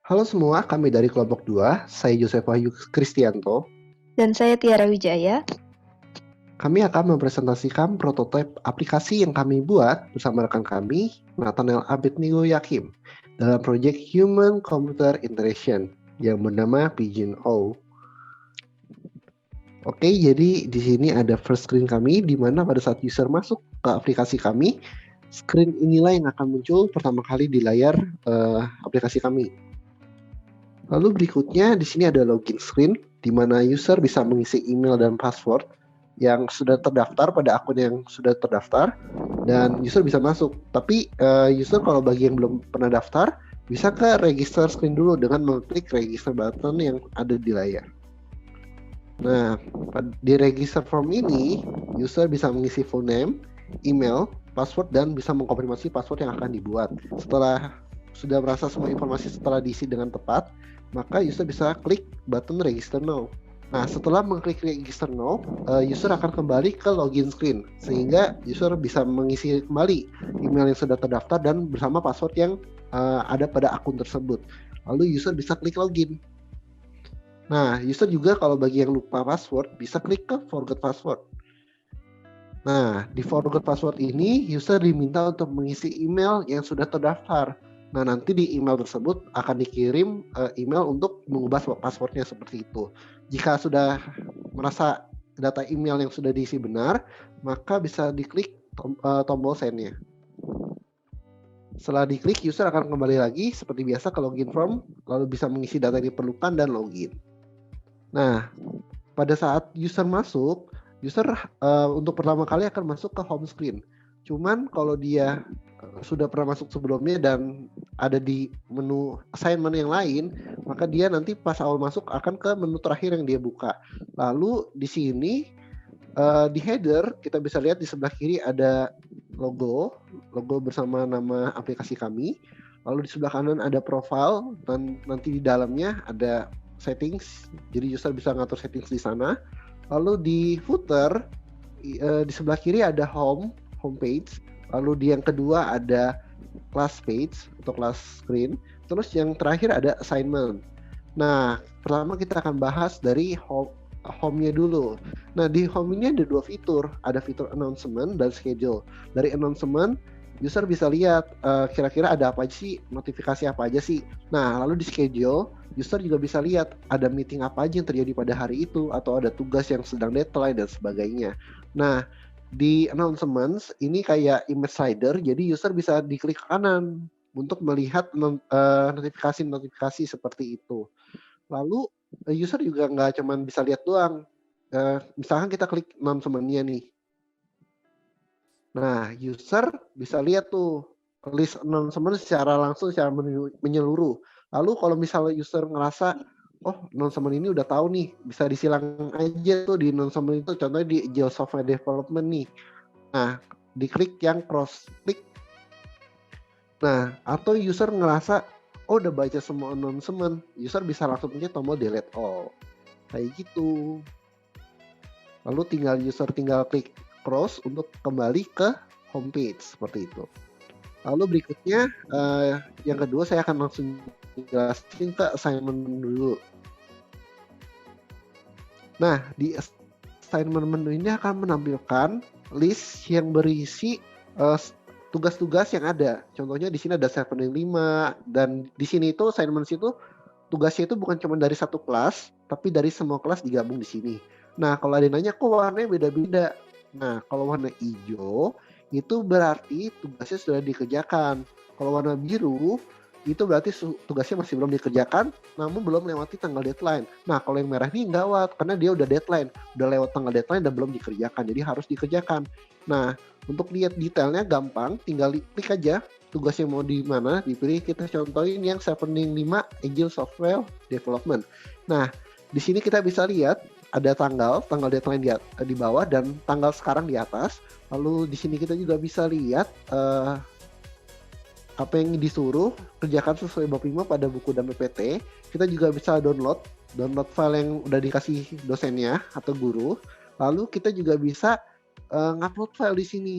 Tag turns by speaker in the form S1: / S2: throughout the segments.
S1: Halo semua, kami dari kelompok 2. Saya Yosef Wahyu Kristianto.
S2: Dan saya Tiara Wijaya.
S1: Kami akan mempresentasikan prototipe aplikasi yang kami buat bersama rekan kami, Nathaniel Abednego Yakim, dalam proyek Human Computer Interaction yang bernama Pigeon O. Oke, jadi di sini ada first screen kami, di mana pada saat user masuk ke aplikasi kami, screen inilah yang akan muncul pertama kali di layar aplikasi kami. Lalu berikutnya di sini ada login screen, di mana user bisa mengisi email dan password yang sudah terdaftar pada akun yang sudah terdaftar, dan user bisa masuk. Tapi user kalau bagi yang belum pernah daftar, bisa ke register screen dulu dengan mengklik register button yang ada di layar. Nah, di register form ini, user bisa mengisi full name, email, password, dan bisa mengkonfirmasi password yang akan dibuat. Setelah sudah merasa semua informasi setelah diisi dengan tepat, maka user bisa klik button register now. Nah, setelah mengklik register now, user akan kembali ke login screen, sehingga user bisa mengisi kembali email yang sudah terdaftar dan bersama password yang ada pada akun tersebut. Lalu user bisa klik login. Nah, user juga kalau bagi yang lupa password, bisa klik ke forget password. Nah, di forget password ini, user diminta untuk mengisi email yang sudah terdaftar. Nah, nanti di email tersebut akan dikirim email untuk mengubah passwordnya seperti itu. Jika sudah merasa data email yang sudah diisi benar, maka bisa diklik tombol send-nya. Setelah diklik, user akan kembali lagi seperti biasa ke login form, lalu bisa mengisi data yang diperlukan dan login. Nah, pada saat user masuk, user untuk pertama kali akan masuk ke home screen. Cuman kalau dia sudah pernah masuk sebelumnya dan ada di menu assignment yang lain, maka dia nanti pas awal masuk akan ke menu terakhir yang dia buka. Lalu di sini di header kita bisa lihat di sebelah kiri ada logo bersama nama aplikasi kami. Lalu di sebelah kanan ada profile dan nanti di dalamnya ada settings. Jadi user bisa ngatur settings di sana. Lalu di footer di sebelah kiri ada homepage. Lalu di yang kedua ada class page atau class screen. Terus yang terakhir ada assignment. Nah, pertama kita akan bahas dari home-nya dulu. Nah, di home ini ada dua fitur. Ada fitur announcement dan schedule. Dari announcement, user bisa lihat kira-kira ada apa sih, notifikasi apa aja sih. Nah, lalu di schedule, user juga bisa lihat ada meeting apa aja yang terjadi pada hari itu, atau ada tugas yang sedang deadline dan sebagainya. Nah, di announcements ini kayak image slider, jadi user bisa diklik ke kanan untuk melihat notifikasi-notifikasi seperti itu. Lalu user juga nggak cuma bisa lihat doang. Misalkan kita klik announcement-nya nih. Nah, user bisa lihat tuh list announcement secara langsung, secara menyeluruh. Lalu kalau misalnya user ngerasa, oh announcement ini udah tahu nih, bisa disilang aja tuh di announcement itu, contohnya di Agile Software Development nih. Nah, diklik yang cross click. Nah, atau user ngerasa, oh udah baca semua announcement, user bisa langsung pencet tombol delete all. Kayak gitu. Lalu user tinggal klik cross untuk kembali ke homepage seperti itu. Lalu berikutnya yang kedua saya akan langsung jelasin ke assignment dulu. Nah, di assignment menu ini akan menampilkan list yang berisi tugas-tugas yang ada. Contohnya di sini ada 7.5 dan di sini itu assignment itu tugasnya itu bukan cuma dari satu kelas, tapi dari semua kelas digabung di sini. Nah, kalau ada yang nanya kok warnanya beda-beda. Nah, kalau warna hijau itu berarti tugasnya sudah dikerjakan. Kalau warna biru itu berarti tugasnya masih belum dikerjakan, namun belum lewati tanggal deadline. Nah, kalau yang merah ini gawat karena dia udah deadline, udah lewat tanggal deadline dan belum dikerjakan, jadi harus dikerjakan. Nah, untuk lihat detailnya gampang, tinggal klik aja tugas yang mau di mana, dipilih. Kita contohin yang 7.5 Agile Software Development. Nah, di sini kita bisa lihat ada tanggal deadline di bawah dan tanggal sekarang di atas. Lalu di sini kita juga bisa lihat apa yang disuruh kerjakan sesuai bab 5 pada buku dan PPT. Kita juga bisa download file yang udah dikasih dosennya atau guru. Lalu kita juga bisa ngupload file di sini.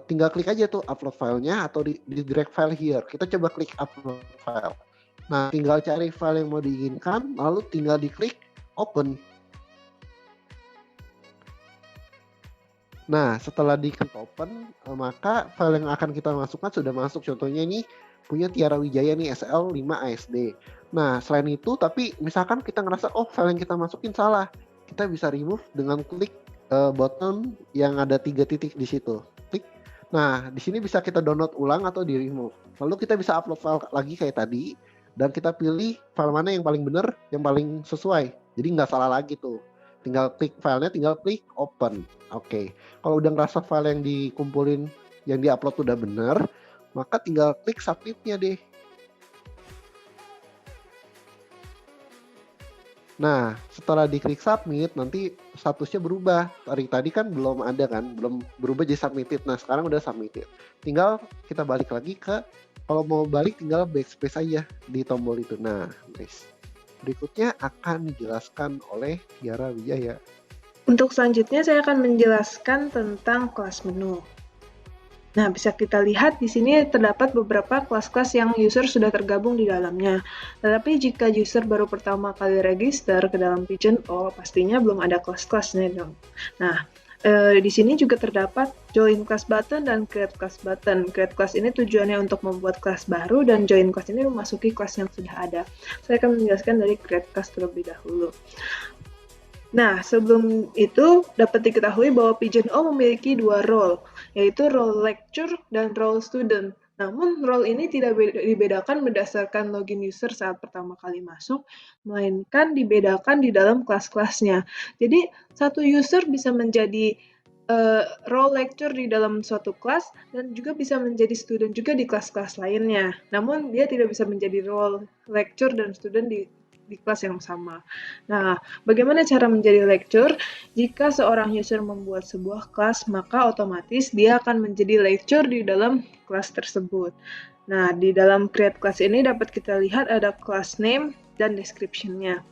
S1: Tinggal klik aja tuh upload filenya atau di direct file here. Kita coba klik upload file. Nah, tinggal cari file yang mau diinginkan, lalu tinggal diklik open. Nah, setelah diklik open, maka file yang akan kita masukkan sudah masuk. Contohnya ini punya Tiara Wijaya nih, SL5ASD. Nah, selain itu, tapi misalkan kita ngerasa, oh file yang kita masukin salah, kita bisa remove dengan klik button yang ada 3 titik di situ. Klik. Nah, di sini bisa kita download ulang atau di remove. Lalu kita bisa upload file lagi kayak tadi, dan kita pilih file mana yang paling benar, yang paling sesuai. Jadi nggak salah lagi tuh. Tinggal klik filenya, tinggal klik open. Oke. Kalau udah ngerasa file yang dikumpulin, yang diupload udah benar, maka tinggal klik submit-nya deh. Nah, setelah diklik submit, nanti statusnya berubah. Tadi kan belum ada kan, belum berubah jadi submitted. Nah, sekarang udah submitted. Tinggal kita balik lagi ke, kalau mau balik tinggal backspace aja di tombol itu. Nah, guys. Berikutnya akan dijelaskan oleh Tiara Wijaya.
S3: Untuk selanjutnya saya akan menjelaskan tentang kelas menu. Nah, bisa kita lihat di sini terdapat beberapa kelas-kelas yang user sudah tergabung di dalamnya. Tetapi jika user baru pertama kali register ke dalam Pigeon.io, pastinya belum ada kelas-kelasnya dong. Nah, di sini juga terdapat join class button dan create class button. Create class ini tujuannya untuk membuat kelas baru dan join class ini memasuki kelas yang sudah ada. Saya akan menjelaskan dari create class terlebih dahulu. Nah, sebelum itu dapat diketahui bahwa Pigeon.io memiliki 2 role, yaitu role lecture dan role student. Namun, role ini tidak dibedakan berdasarkan login user saat pertama kali masuk, melainkan dibedakan di dalam kelas-kelasnya. Jadi, satu user bisa menjadi role lecture di dalam suatu kelas dan juga bisa menjadi student juga di kelas-kelas lainnya. Namun, dia tidak bisa menjadi role lecture dan student di kelas yang sama. Nah, bagaimana cara menjadi lecture? Jika seorang user membuat sebuah kelas, maka otomatis dia akan menjadi lecture di dalam kelas tersebut. Nah, di dalam create class ini dapat kita lihat ada class name dan description-nya.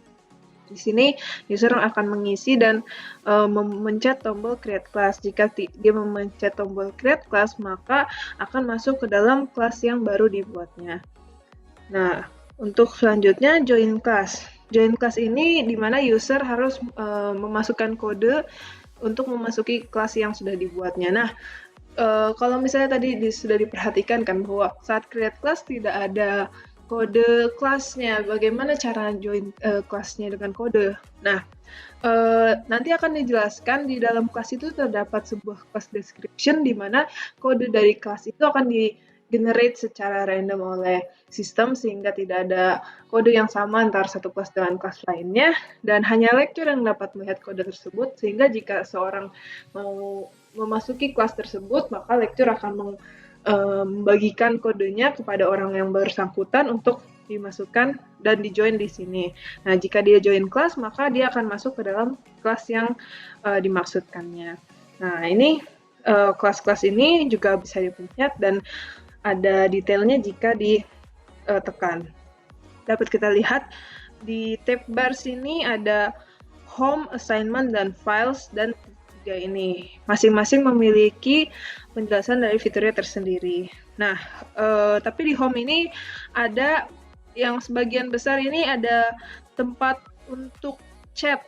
S3: Di sini user akan mengisi dan memencet tombol create class. Jika dia memencet tombol create class, maka akan masuk ke dalam kelas yang baru dibuatnya. Nah, untuk selanjutnya join class. Join class ini di mana user harus memasukkan kode untuk memasuki kelas yang sudah dibuatnya. Nah, kalau misalnya tadi sudah diperhatikan kan bahwa saat create class tidak ada kode kelasnya. Bagaimana cara join kelasnya dengan kode? Nah, nanti akan dijelaskan di dalam kelas itu terdapat sebuah class description di mana kode dari kelas itu akan generate secara random oleh sistem sehingga tidak ada kode yang sama antara satu kelas dengan kelas lainnya dan hanya lecture yang dapat melihat kode tersebut sehingga jika seorang mau memasuki kelas tersebut maka lecture akan membagikan kodenya kepada orang yang bersangkutan untuk dimasukkan dan di-join di sini. Nah, jika dia join kelas maka dia akan masuk ke dalam kelas yang dimaksudkannya. Nah, ini kelas-kelas ini juga bisa dipencet dan ada detailnya jika ditekan. Dapat kita lihat di tab bar sini ada home, assignment, dan files, dan tiga ini. Masing-masing memiliki penjelasan dari fiturnya tersendiri. Nah, tapi di home ini ada yang sebagian besar ini ada tempat untuk chat,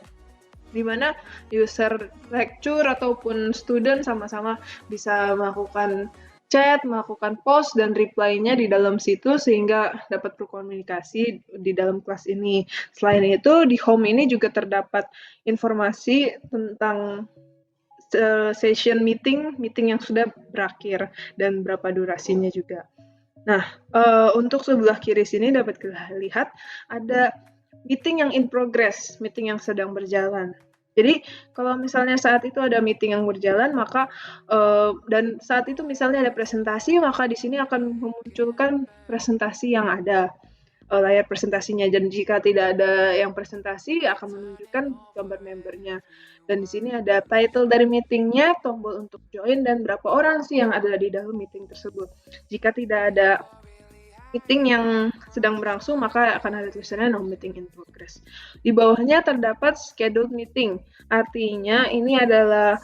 S3: di mana user lecture ataupun student sama-sama bisa melakukan chat, melakukan post, dan reply-nya di dalam situ sehingga dapat berkomunikasi di dalam kelas ini. Selain itu, di home ini juga terdapat informasi tentang session meeting yang sudah berakhir, dan berapa durasinya juga. Nah, untuk sebelah kiri sini dapat kita lihat ada meeting yang in progress, meeting yang sedang berjalan. Jadi kalau misalnya saat itu ada meeting yang berjalan, maka dan saat itu misalnya ada presentasi, maka di sini akan memunculkan presentasi yang ada layar presentasinya. Dan jika tidak ada yang presentasi, akan menunjukkan gambar membernya. Dan di sini ada title dari meetingnya, tombol untuk join, dan berapa orang sih yang ada di dalam meeting tersebut. Jika tidak ada meeting yang sedang berlangsung, maka akan ada tulisannya no meeting in progress. Di bawahnya terdapat scheduled meeting. Artinya ini adalah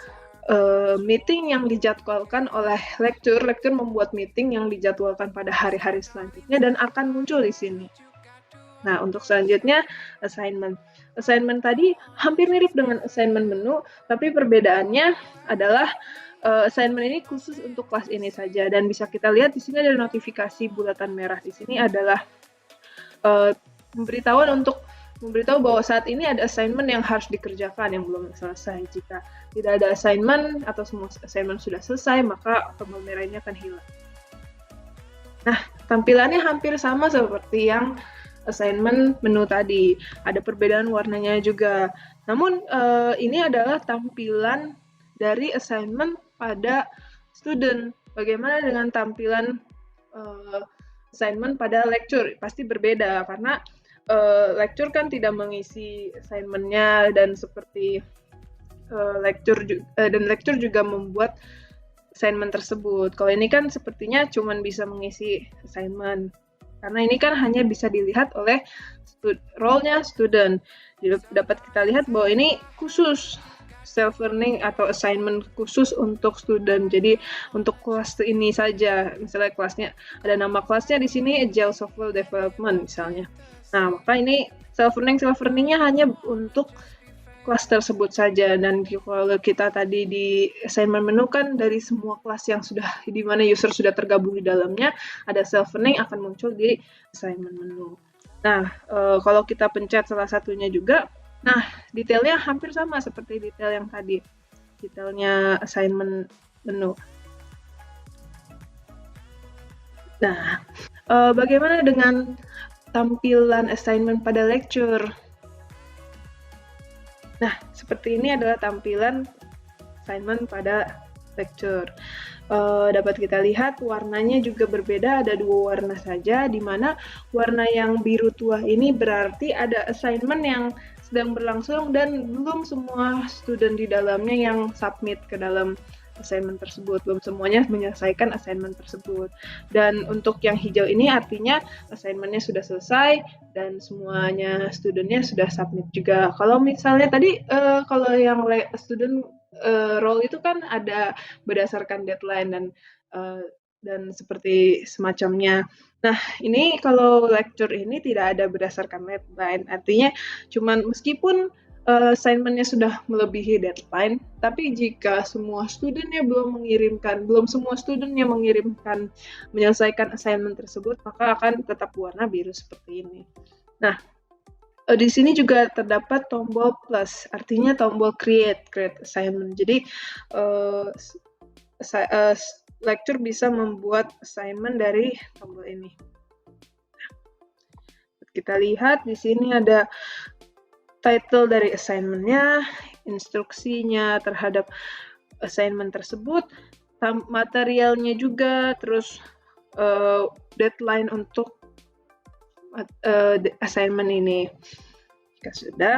S3: meeting yang dijadwalkan oleh lecture. Lecture membuat meeting yang dijadwalkan pada hari-hari selanjutnya dan akan muncul di sini. Nah, untuk selanjutnya assignment. Assignment tadi hampir mirip dengan assignment menu, tapi perbedaannya adalah assignment ini khusus untuk kelas ini saja, dan bisa kita lihat di sini ada notifikasi bulatan merah. Di sini adalah memberitahu bahwa saat ini ada assignment yang harus dikerjakan yang belum selesai. Jika tidak ada assignment atau semua assignment sudah selesai, maka tombol merah ini akan hilang. Nah, tampilannya hampir sama seperti yang assignment menu tadi. Ada perbedaan warnanya juga. Namun ini adalah tampilan dari assignment pada student. Bagaimana dengan tampilan assignment pada lecture? Pasti berbeda karena lecture kan tidak mengisi assignment-nya, dan seperti lecture juga membuat assignment tersebut. Kalau ini kan sepertinya cuma bisa mengisi assignment. Karena ini kan hanya bisa dilihat oleh role-nya student. Jadi dapat kita lihat bahwa ini khusus self-learning atau assignment khusus untuk student. Jadi untuk kelas ini saja, misalnya kelasnya ada nama kelasnya di sini Agile Software Development misalnya. Nah, maka ini self-learning-nya hanya untuk kelas tersebut saja. Dan kalau kita tadi di assignment menu kan dari semua kelas yang sudah di mana user sudah tergabung di dalamnya, ada self-learning akan muncul di assignment menu. Nah, kalau kita pencet salah satunya juga, nah detailnya hampir sama seperti detail yang tadi, detailnya assignment menu. Nah, bagaimana dengan tampilan assignment pada lecture? Nah, seperti ini adalah tampilan assignment pada lecture. Dapat kita lihat warnanya juga berbeda, ada 2 warna saja, di mana warna yang biru tua ini berarti ada assignment yang sedang berlangsung dan belum semua student di dalamnya yang submit ke dalam assignment tersebut, belum semuanya menyelesaikan assignment tersebut. Dan untuk yang hijau ini artinya assignment-nya sudah selesai dan semuanya student-nya sudah submit juga. Kalau misalnya tadi kalau yang student role itu kan ada berdasarkan deadline dan seperti semacamnya. Nah, ini kalau lecture ini tidak ada berdasarkan deadline, artinya cuman meskipun assignment-nya sudah melebihi deadline, tapi jika semua student-nya belum semua student-nya menyelesaikan assignment tersebut, maka akan tetap warna biru seperti ini. Nah, di sini juga terdapat tombol plus, artinya tombol create assignment. Jadi lecture bisa membuat assignment dari tombol ini. Kita lihat di sini ada title dari assignment-nya, instruksinya terhadap assignment tersebut, materialnya juga, terus deadline untuk assignment ini. Jika sudah,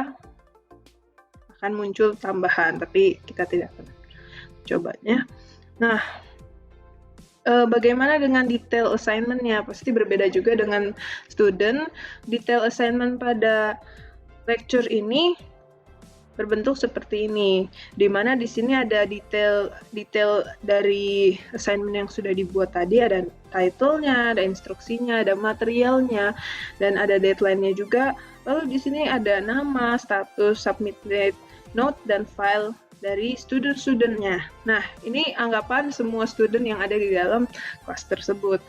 S3: akan muncul tambahan, tapi kita tidak akan cobanya. Nah, bagaimana dengan detail assignment-nya? Pasti berbeda juga dengan student. Detail assignment pada lecture ini berbentuk seperti ini, di mana di sini ada detail dari assignment yang sudah dibuat tadi, ada title-nya, ada instruksinya, ada materialnya, dan ada deadline-nya juga. Lalu di sini ada nama, status, submit date, note, dan file dari student-studentnya. Nah, ini anggapan semua student yang ada di dalam kelas tersebut.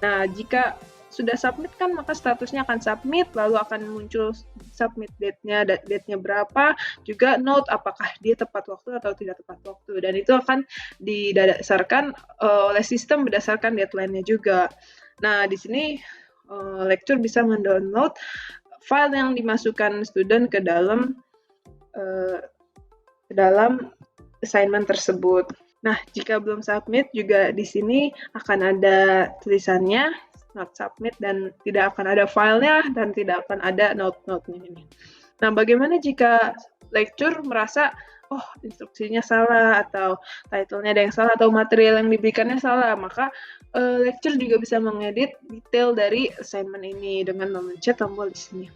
S3: Nah, jika sudah submit kan, maka statusnya akan submit, lalu akan muncul submit date-nya berapa, juga note apakah dia tepat waktu atau tidak tepat waktu, dan itu akan didasarkan oleh sistem berdasarkan deadline-nya juga. Nah, di sini lecture bisa mendownload file yang dimasukkan student ke dalam assignment tersebut. Nah, jika belum submit juga di sini akan ada tulisannya not submit, dan tidak akan ada filenya dan tidak akan ada note-note-nya ini. Nah, bagaimana jika lecture merasa instruksinya salah, atau title-nya ada yang salah, atau material yang diberikannya salah? Maka lecture juga bisa mengedit detail dari assignment ini dengan memencet tombol di sini.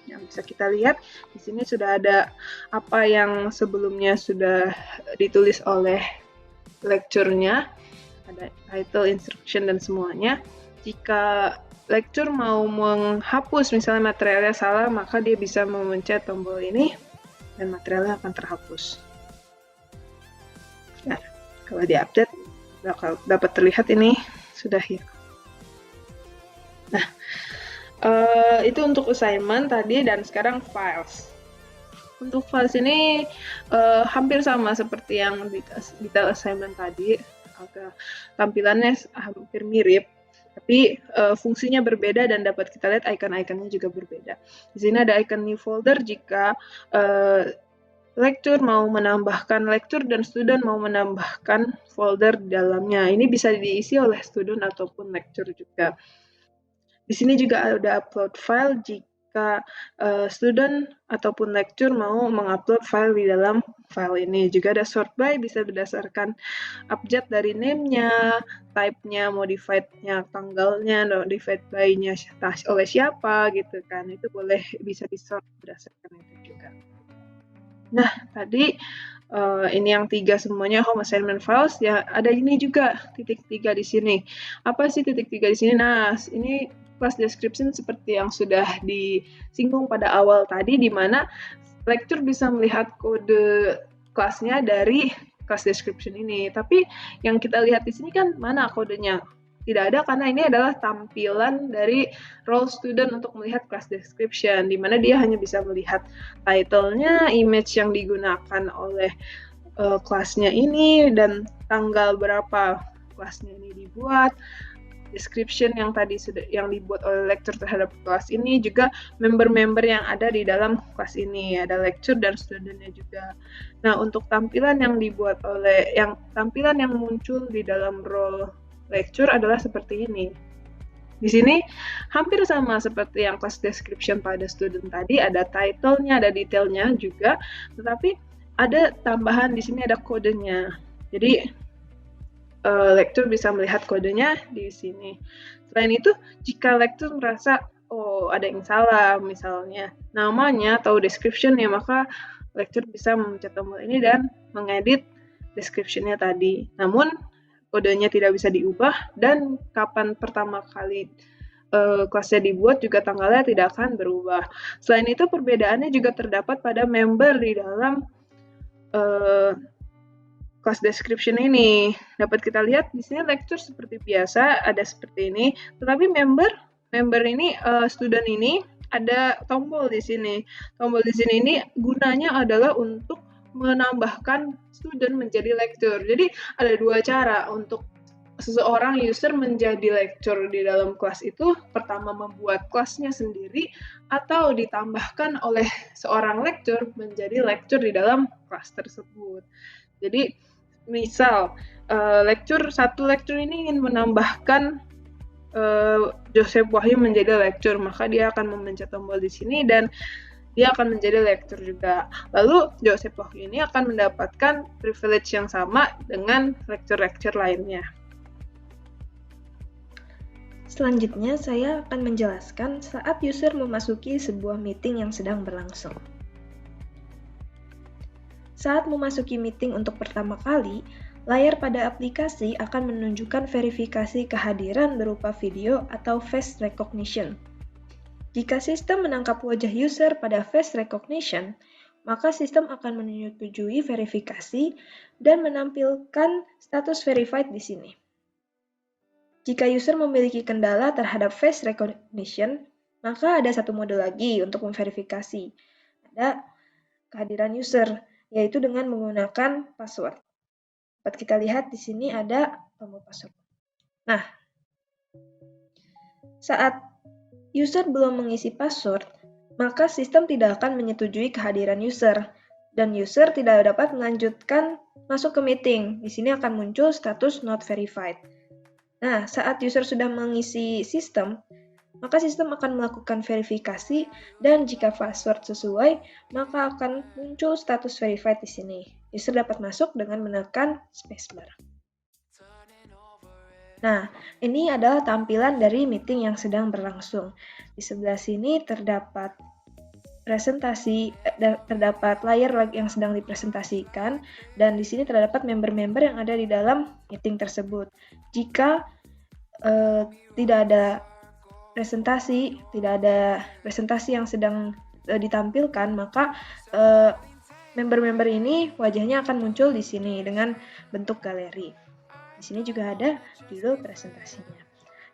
S3: Yang bisa kita lihat di sini sudah ada apa yang sebelumnya sudah ditulis oleh lecture-nya, ada title, instruction, dan semuanya. Jika lecture mau menghapus misalnya materialnya salah, maka dia bisa memencet tombol ini dan materialnya akan terhapus. Nah, kalau di-update bakal dapat terlihat ini sudah hilang. Nah, itu untuk assignment tadi, dan sekarang files. Untuk files ini hampir sama seperti yang detail assignment tadi, agak tampilannya hampir mirip, tapi fungsinya berbeda dan dapat kita lihat icon-iconnya juga berbeda. Di sini ada icon new folder jika lecture mau menambahkan lecture dan student mau menambahkan folder di dalamnya. Ini bisa diisi oleh student ataupun lecture juga. Di sini juga ada upload file jika student ataupun lecture mau mengupload file di dalam file ini. Juga ada sort by, bisa berdasarkan abjad dari name-nya, type-nya, modified-nya, tanggalnya, modified by-nya oleh siapa gitu kan. Itu bisa di-sort berdasarkan itu juga. Nah, tadi ini yang 3 semuanya home assignment files, ya ada ini juga titik 3 di sini. Apa sih titik 3 di sini? Nah, ini class description seperti yang sudah disinggung pada awal tadi, di mana lecture bisa melihat kode kelasnya dari class description ini. Tapi yang kita lihat di sini kan mana kodenya? Tidak ada, karena ini adalah tampilan dari role student untuk melihat class description, di mana dia hanya bisa melihat title-nya, image yang digunakan oleh kelasnya ini, dan tanggal berapa kelasnya ini dibuat, description yang tadi yang dibuat oleh lecture terhadap kelas ini, juga member-member yang ada di dalam kelas ini, ada lecture dan studentnya juga. Nah, untuk tampilan yang tampilan yang muncul di dalam role lecture adalah seperti ini. Di sini hampir sama seperti yang class description pada student tadi, ada title-nya, ada detailnya juga, tetapi ada tambahan di sini, ada kodenya. Jadi lecture bisa melihat kodenya di sini. Selain itu, jika lecture merasa ada yang salah, misalnya namanya atau description-nya, maka lecture bisa memencet tombol ini dan mengedit description-nya tadi. Namun kodenya tidak bisa diubah, dan kapan pertama kali kelasnya dibuat juga tanggalnya tidak akan berubah. Selain itu, perbedaannya juga terdapat pada member di dalam class description ini. Dapat kita lihat di sini lecture seperti biasa, ada seperti ini, tetapi member ini, student ini, ada tombol di sini. Tombol di sini ini gunanya adalah untuk menambahkan student menjadi lecture. Jadi ada 2 cara untuk seseorang user menjadi lecture di dalam kelas itu. Pertama, membuat kelasnya sendiri, atau ditambahkan oleh seorang lecture menjadi lecture di dalam kelas tersebut. Jadi misal satu lecture ini ingin menambahkan Joseph Wahyu menjadi lecture, maka dia akan memencet tombol di sini dan dia akan menjadi lecture juga. Lalu Joseph Wahyu ini akan mendapatkan privilege yang sama dengan lecture-lecture lainnya.
S2: Selanjutnya, saya akan menjelaskan saat user memasuki sebuah meeting yang sedang berlangsung. Saat memasuki meeting untuk pertama kali, layar pada aplikasi akan menunjukkan verifikasi kehadiran berupa video atau face recognition. Jika sistem menangkap wajah user pada face recognition, maka sistem akan menyetujui verifikasi dan menampilkan status verified di sini. Jika user memiliki kendala terhadap face recognition, maka ada satu mode lagi untuk memverifikasi. Ada kehadiran user, yaitu dengan menggunakan password. Dapat kita lihat di sini ada tombol password. Nah, saat user belum mengisi password, maka sistem tidak akan menyetujui kehadiran user, dan user tidak dapat melanjutkan masuk ke meeting. Di sini akan muncul status not verified. Nah, saat user sudah mengisi sistem, maka sistem akan melakukan verifikasi, dan jika password sesuai, maka akan muncul status verified di sini. User dapat masuk dengan menekan spacebar. Nah, ini adalah tampilan dari meeting yang sedang berlangsung. Di sebelah sini terdapat terdapat layar yang sedang dipresentasikan, dan di sini terdapat member-member yang ada di dalam meeting tersebut. Jika tidak ada presentasi, tidak ada presentasi yang sedang ditampilkan, maka member-member ini wajahnya akan muncul di sini dengan bentuk galeri. Di sini juga ada judul presentasinya.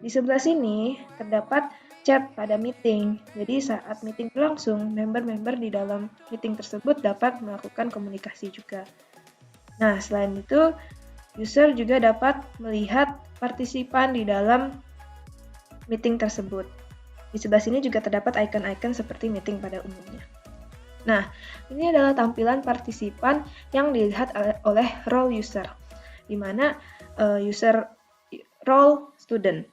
S2: Di sebelah sini terdapat chat pada meeting. Jadi saat meeting berlangsung, member-member di dalam meeting tersebut dapat melakukan komunikasi juga. Nah, selain itu, user juga dapat melihat partisipan di dalam meeting tersebut. Di sebelah sini juga terdapat icon-icon seperti meeting pada umumnya. Nah, ini adalah tampilan partisipan yang dilihat oleh role user, di mana user role student,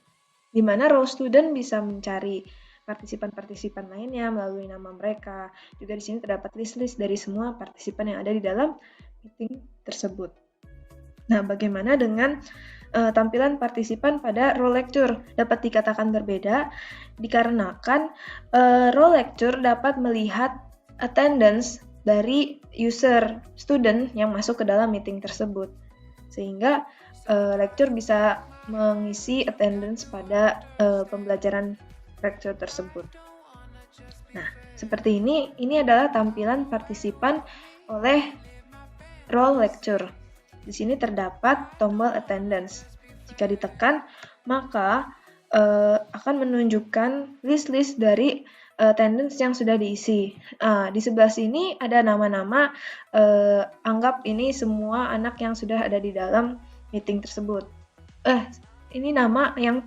S2: di mana role student bisa mencari partisipan-partisipan lainnya melalui nama mereka. Juga di sini terdapat list-list dari semua partisipan yang ada di dalam meeting tersebut. Nah, bagaimana dengan tampilan partisipan pada role lecture? Dapat dikatakan berbeda dikarenakan role lecture dapat melihat attendance dari user student yang masuk ke dalam meeting tersebut, sehingga lecture bisa mengisi attendance pada pembelajaran lecture tersebut. Nah, seperti ini adalah tampilan partisipan oleh role lecture. Di sini terdapat tombol attendance. Jika ditekan, maka akan menunjukkan list-list dari attendance yang sudah diisi. Di sebelah sini ada nama-nama, anggap ini semua anak yang sudah ada di dalam meeting tersebut. Ini nama yang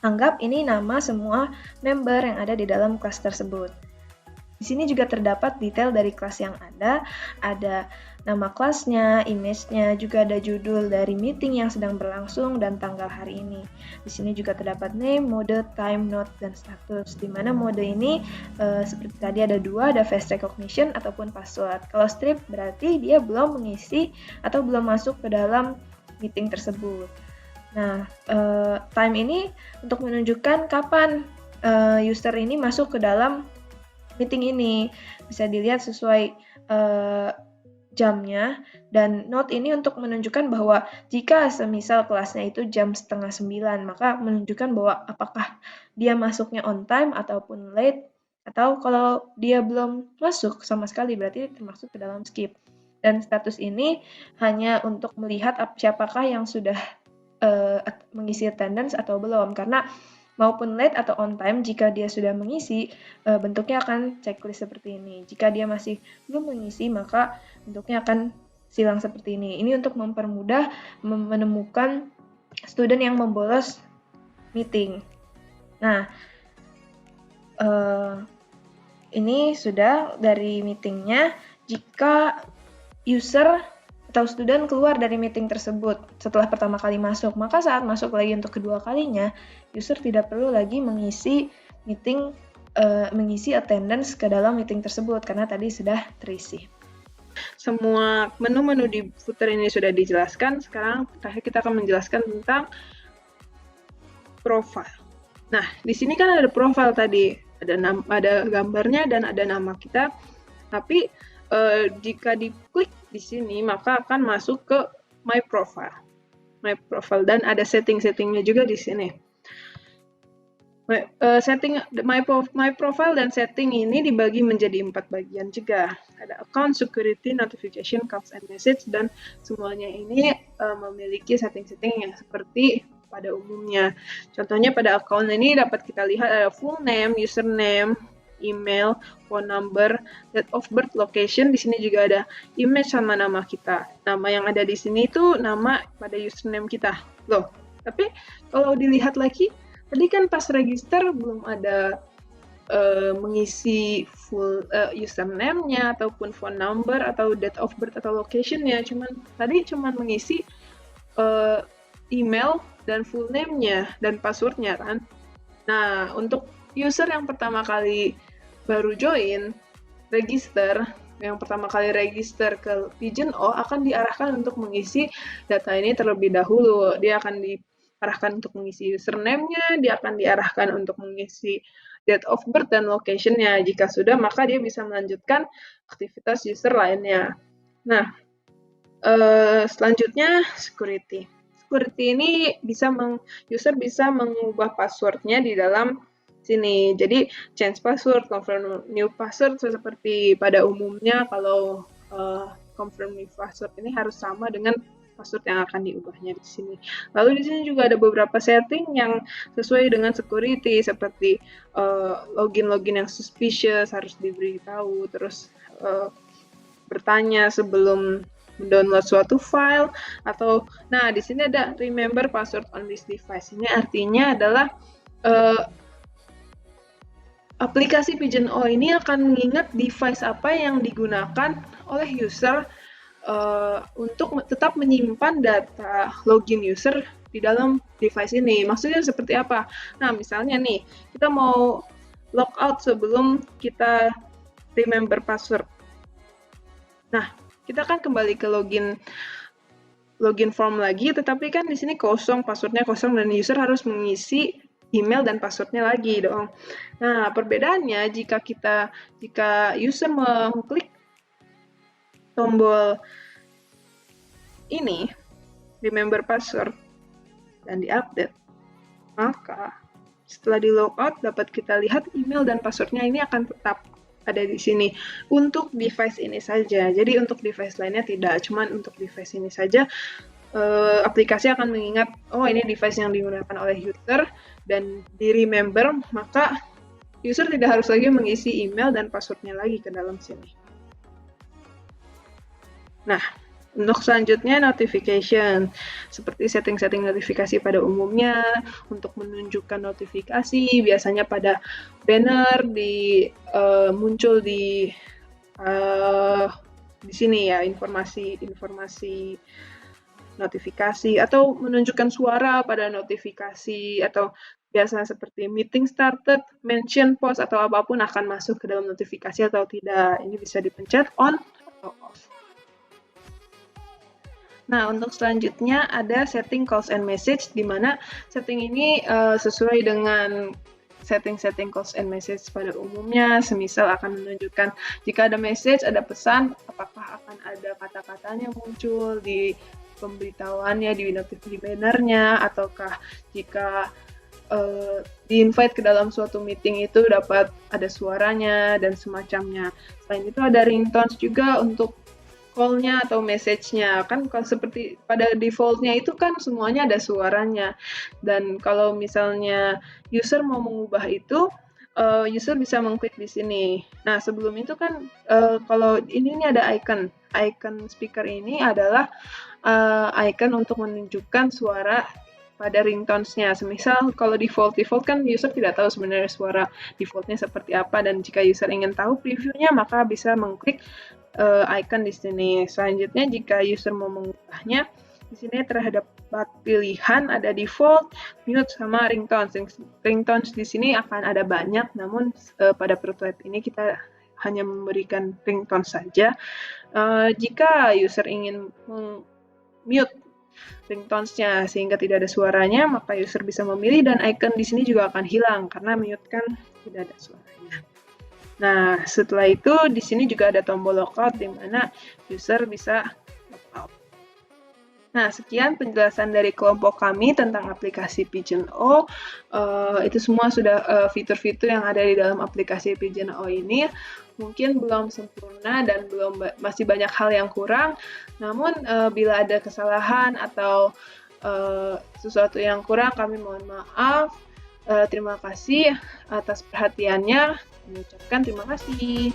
S2: anggap ini nama semua member yang ada di dalam kelas tersebut. Di sini juga terdapat detail dari kelas yang ada nama kelasnya, image-nya, juga ada judul dari meeting yang sedang berlangsung dan tanggal hari ini. Di sini juga terdapat name, mode, time, note, dan status. Di mana mode ini seperti tadi ada dua, ada face recognition ataupun password. Kalau strip berarti dia belum mengisi atau belum masuk ke dalam meeting tersebut. Nah, time ini untuk menunjukkan kapan user ini masuk ke dalam meeting ini. Bisa dilihat sesuai jamnya, dan note ini untuk menunjukkan bahwa jika semisal kelasnya itu jam 8:30, maka menunjukkan bahwa apakah dia masuknya on time ataupun late, atau kalau dia belum masuk sama sekali berarti termasuk ke dalam skip. Dan status ini hanya untuk melihat siapakah yang sudah mengisi attendance atau belum, karena maupun late atau on time, jika dia sudah mengisi, bentuknya akan checklist seperti ini. Jika dia masih belum mengisi, maka bentuknya akan silang seperti ini. Ini untuk mempermudah menemukan student yang membolos meeting. Nah, ini sudah dari meetingnya. Jika user atau student keluar dari meeting tersebut setelah pertama kali masuk, maka saat masuk lagi untuk kedua kalinya, user tidak perlu lagi mengisi attendance ke dalam meeting tersebut karena tadi sudah terisi.
S3: Semua menu-menu di footer ini sudah dijelaskan. Sekarang terakhir kita akan menjelaskan tentang profile. Nah, di sini kan ada profile tadi, ada gambarnya dan ada nama kita. Tapi jika diklik di sini, maka akan masuk ke My Profile. My Profile, dan ada setting-settingnya juga di sini. My Profile dan setting ini dibagi menjadi 4 bagian juga. Ada account, security, notification, calls and message, dan semuanya ini memiliki setting-setting yang seperti pada umumnya. Contohnya pada account ini dapat kita lihat ada full name, username, email, phone number, date of birth, location. Di sini juga ada image sama nama kita. Nama yang ada di sini itu nama pada username kita. Loh, tapi kalau dilihat lagi, tadi kan pas register belum ada mengisi full username-nya ataupun phone number atau date of birth atau location-nya. Tadi cuman mengisi email dan full name-nya dan password-nya kan. Nah, untuk user yang pertama kali baru join, yang pertama kali register ke PigeonO akan diarahkan untuk mengisi data ini terlebih dahulu. Dia akan diarahkan untuk mengisi username-nya, dia akan diarahkan untuk mengisi date of birth dan location-nya. Jika sudah, maka dia bisa melanjutkan aktivitas user lainnya. Nah, selanjutnya security. security ini user bisa mengubah passwordnya di dalam sini. Jadi change password, confirm new password seperti pada umumnya kalau confirm new password ini harus sama dengan password yang akan diubahnya di sini. Lalu di sini juga ada beberapa setting yang sesuai dengan security seperti login yang suspicious harus diberitahu, terus bertanya sebelum mendownload suatu file atau di sini ada remember password on this device. Ini artinya adalah aplikasi Pigeon.io ini akan mengingat device apa yang digunakan oleh user untuk tetap menyimpan data login user di dalam device ini. Maksudnya seperti apa? Nah, misalnya nih, kita mau logout sebelum kita remember password. Nah, kita akan kembali ke login form lagi, tetapi kan di sini kosong, passwordnya kosong, dan user harus mengisi email dan passwordnya lagi dong. Nah, perbedaannya jika user mengklik tombol ini, remember password, dan diupdate, maka setelah di logout dapat kita lihat email dan passwordnya ini akan tetap ada di sini untuk device ini saja. Jadi untuk device lainnya tidak, cuman untuk device ini saja aplikasi akan mengingat ini device yang digunakan oleh user dan di remember, maka user tidak harus lagi mengisi email dan passwordnya lagi ke dalam sini. Nah, untuk selanjutnya notification, seperti setting-setting notifikasi pada umumnya. Untuk menunjukkan notifikasi, biasanya pada banner muncul di sini ya, informasi notifikasi, atau menunjukkan suara pada notifikasi, atau biasa seperti meeting started, mention post, atau apapun akan masuk ke dalam notifikasi atau tidak. Ini bisa dipencet on atau off. Nah, untuk selanjutnya ada setting calls and message, di mana setting ini sesuai dengan setting calls and message pada umumnya. Semisal akan menunjukkan jika ada message, ada pesan, apakah akan ada kata-katanya muncul di pemberitahuannya, di bannernya, ataukah jika di-invite ke dalam suatu meeting itu dapat ada suaranya dan semacamnya. Selain itu ada ringtones juga untuk call-nya atau message-nya. Kan kalau seperti pada default-nya itu kan semuanya ada suaranya. Dan kalau misalnya user mau mengubah itu, user bisa mengklik di sini. Nah, sebelum itu kan kalau ini ada icon speaker ini adalah icon untuk menunjukkan suara pada ringtones-nya. Semisal kalau default kan user tidak tahu sebenarnya suara default-nya seperti apa, dan jika user ingin tahu preview-nya maka bisa mengklik icon di sini. Selanjutnya jika user mau mengubahnya, di sini terhadap pilihan ada default, mute, sama ringtones. Ringtones di sini akan ada banyak, namun pada prototype ini kita hanya memberikan ringtones saja. Jika user ingin mute ringtones-nya sehingga tidak ada suaranya, maka user bisa memilih, dan icon di sini juga akan hilang karena mute kan tidak ada suaranya. Nah, setelah itu di sini juga ada tombol logout di mana user bisa logout. Nah, sekian penjelasan dari kelompok kami tentang aplikasi Pigeon.io. Itu semua sudah fitur-fitur yang ada di dalam aplikasi Pigeon.io ini. Mungkin belum sempurna dan masih banyak hal yang kurang. Namun bila ada kesalahan atau sesuatu yang kurang, kami mohon maaf. Terima kasih atas perhatiannya. Mengucapkan terima kasih.